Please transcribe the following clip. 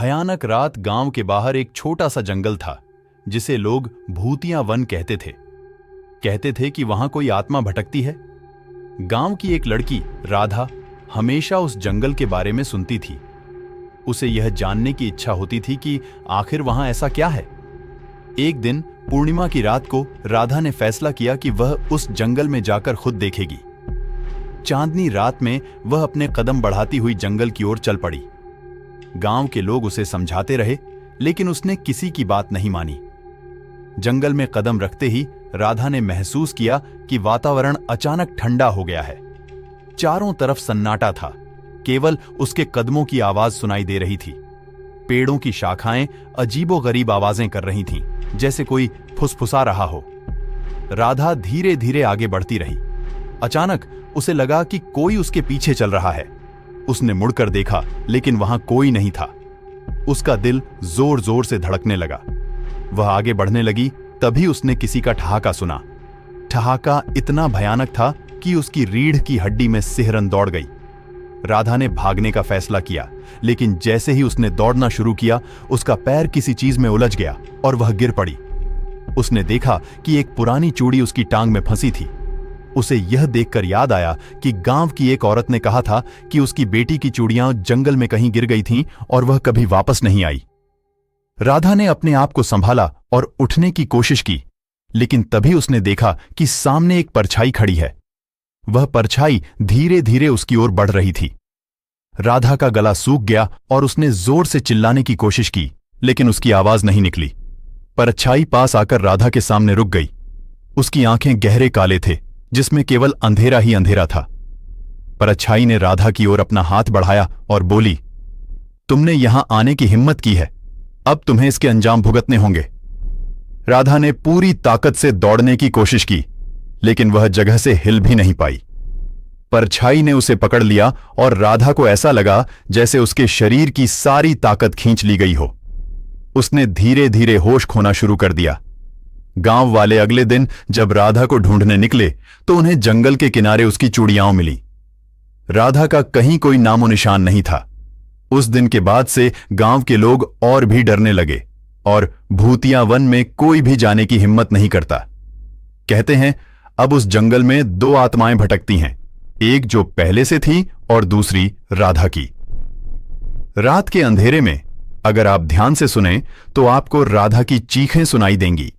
भयानक रात गांव के बाहर एक छोटा सा जंगल था जिसे लोग भूतिया वन कहते थे। कहते थे कि वहां कोई आत्मा भटकती है। गांव की एक लड़की राधा हमेशा उस जंगल के बारे में सुनती थी। उसे यह जानने की इच्छा होती थी कि आखिर वहां ऐसा क्या है। एक दिन पूर्णिमा की रात को राधा ने फैसला किया कि वह उस जंगल में जाकर खुद देखेगी। चांदनी रात में वह अपने कदम बढ़ाती हुई जंगल की ओर चल पड़ी। गांव के लोग उसे समझाते रहे, लेकिन उसने किसी की बात नहीं मानी। जंगल में कदम रखते ही राधा ने महसूस किया कि वातावरण अचानक ठंडा हो गया है। चारों तरफ सन्नाटा था, केवल उसके कदमों की आवाज सुनाई दे रही थी। पेड़ों की शाखाएं अजीबोगरीब आवाजें कर रही थीं, जैसे कोई फुसफुसा रहा हो। राधा धीरे धीरे आगे बढ़ती रही। अचानक उसे लगा कि कोई उसके पीछे चल रहा है। उसने मुड़कर देखा, लेकिन वहां कोई नहीं था। उसका दिल जोर जोर से धड़कने लगा। वह आगे बढ़ने लगी, तभी उसने किसी का ठहाका सुना। ठहाका इतना भयानक था कि उसकी रीढ़ की हड्डी में सिहरन दौड़ गई। राधा ने भागने का फैसला किया, लेकिन जैसे ही उसने दौड़ना शुरू किया, उसका पैर किसी चीज में उलझ गया और वह गिर पड़ी। उसने देखा कि एक पुरानी चूड़ी उसकी टांग में फंसी थी। उसे यह देखकर याद आया कि गांव की एक औरत ने कहा था कि उसकी बेटी की चूड़ियां जंगल में कहीं गिर गई थीं और वह कभी वापस नहीं आई। राधा ने अपने आप को संभाला और उठने की कोशिश की, लेकिन तभी उसने देखा कि सामने एक परछाई खड़ी है। वह परछाई धीरे धीरे उसकी ओर बढ़ रही थी। राधा का गला सूख गया और उसने जोर से चिल्लाने की कोशिश की, लेकिन उसकी आवाज नहीं निकली। परछाई पास आकर राधा के सामने रुक गई। उसकी आंखें गहरे काले थे, जिसमें केवल अंधेरा ही अंधेरा था। परछाई ने राधा की ओर अपना हाथ बढ़ाया और बोली, तुमने यहां आने की हिम्मत की है, अब तुम्हें इसके अंजाम भुगतने होंगे। राधा ने पूरी ताकत से दौड़ने की कोशिश की, लेकिन वह जगह से हिल भी नहीं पाई। परछाई ने उसे पकड़ लिया और राधा को ऐसा लगा जैसे उसके शरीर की सारी ताकत खींच ली गई हो। उसने धीरे धीरे होश खोना शुरू कर दिया। गांव वाले अगले दिन जब राधा को ढूंढने निकले तो उन्हें जंगल के किनारे उसकी चूड़ियां मिली। राधा का कहीं कोई नामो निशान नहीं था। उस दिन के बाद से गांव के लोग और भी डरने लगे और भूतिया वन में कोई भी जाने की हिम्मत नहीं करता। कहते हैं अब उस जंगल में दो आत्माएं भटकती हैं, एक जो पहले से थी और दूसरी राधा की। रात के अंधेरे में अगर आप ध्यान से सुने तो आपको राधा की चीखें सुनाई देंगी।